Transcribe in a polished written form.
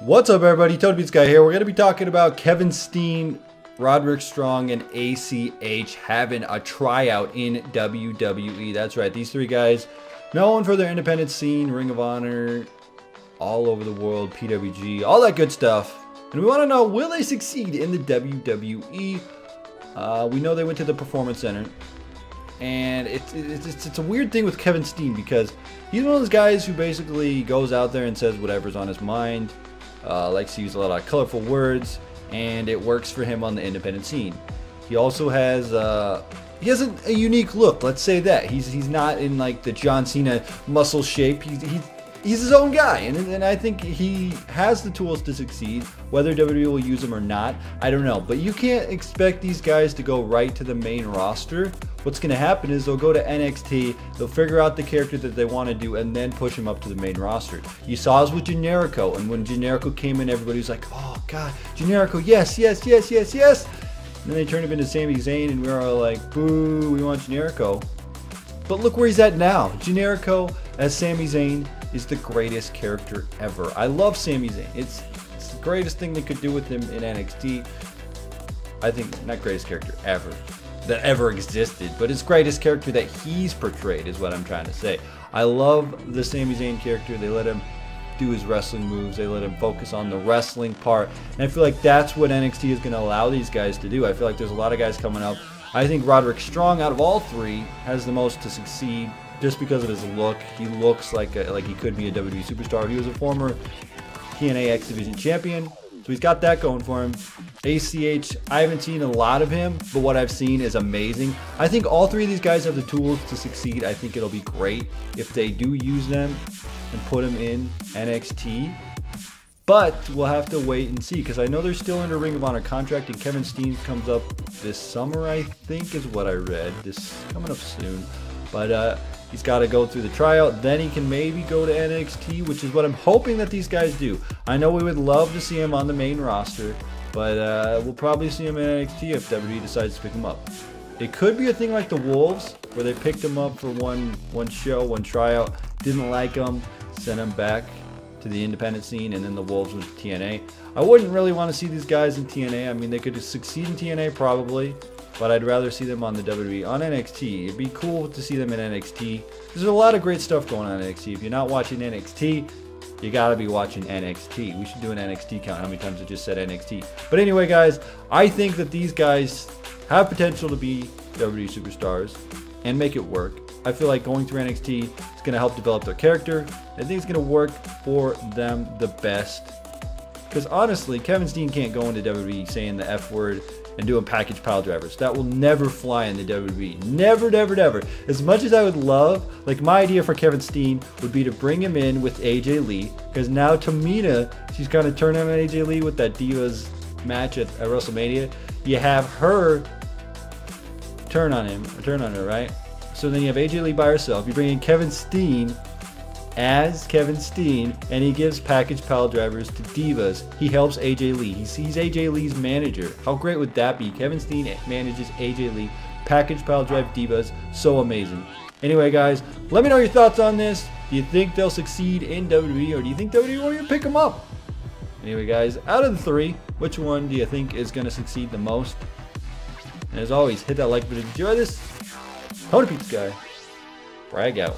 What's up, everybody? Toad Beats Guy here. We're going to be talking about Kevin Steen, Roderick Strong, and ACH having a tryout in WWE. That's right. These three guys, known for their independent scene, Ring of Honor, all over the world, PWG, all that good stuff. And we want to know, will they succeed in the WWE? We know they went to the Performance Center. And it's a weird thing with Kevin Steen because he's one of those guys who basically goes out there and says whatever's on his mind. Likes to use a lot of colorful words, and it works for him on the independent scene. He also has a unique look. Let's say that he's not in like the John Cena muscle shape. He's his own guy, and I think he has the tools to succeed. Whether WWE will use him or not, I don't know. But you can't expect these guys to go right to the main roster. What's going to happen is they'll go to NXT, they'll figure out the character that they want to do, and then push him up to the main roster. You saw us with Generico, and when Generico came in, everybody was like, oh God, Generico, yes, yes, yes, yes, yes. And then they turned him into Sami Zayn, and we were all like, boo, we want Generico. But look where he's at now. Generico as Sami Zayn is the greatest character ever. I love Sami Zayn. It's the greatest thing they could do with him in NXT. I think, not greatest character ever, that ever existed, but his greatest character that he's portrayed is what I'm trying to say. I love the Sami Zayn character. They let him do his wrestling moves. They let him focus on the wrestling part. And I feel like that's what NXT is going to allow these guys to do. I feel like there's a lot of guys coming up. I think Roderick Strong, out of all three, has the most to succeed just because of his look. He looks like he could be a WWE superstar. He was a former TNA X Division champion, so he's got that going for him. ACH, I haven't seen a lot of him, but what I've seen is amazing. I think all three of these guys have the tools to succeed. I think it'll be great if they do use them and put them in NXT. But we'll have to wait and see, because I know they're still under Ring of Honor contract, and Kevin Steen comes up this summer, I think is what I read. This coming up soon. But he's got to go through the tryout, then he can maybe go to NXT, which is what I'm hoping that these guys do. I know we would love to see him on the main roster, but we'll probably see him in NXT if WWE decides to pick him up. It could be a thing like the Wolves, where they picked him up for one show, one tryout, didn't like him, sent him back to the independent scene, and then the Wolves was TNA. I wouldn't really want to see these guys in TNA. I mean, they could succeed in TNA probably, but I'd rather see them on the WWE. On NXT, it'd be cool to see them in NXT. There's a lot of great stuff going on in NXT. If you're not watching NXT, you gotta be watching NXT. We should do an NXT count, how many times I just said NXT. But anyway, guys, I think that these guys have potential to be WWE superstars and make it work. I feel like going through NXT is going to help develop their character. I think it's going to work for them the best. Because honestly, Kevin Steen can't go into WWE saying the F word and doing package pile drivers. That will never fly in the WWE. Never, never, never. As much as I would love, like my idea for Kevin Steen would be to bring him in with AJ Lee. Because now Tamina, she's kind of turning on AJ Lee with that Divas match at WrestleMania. You have her turn on her, right? So then you have AJ Lee by herself. You bring in Kevin Steen as Kevin Steen, and he gives package pile drivers to Divas. He helps AJ Lee. He's AJ Lee's manager. How great would that be? Kevin Steen manages AJ Lee. Package pile drive Divas. So amazing. Anyway, guys, let me know your thoughts on this. Do you think they'll succeed in WWE, or do you think WWE will even pick them up? Anyway, guys, out of the three, which one do you think is going to succeed the most? And as always, hit that like button. Enjoy this. Toad Beats Guy. Brag out.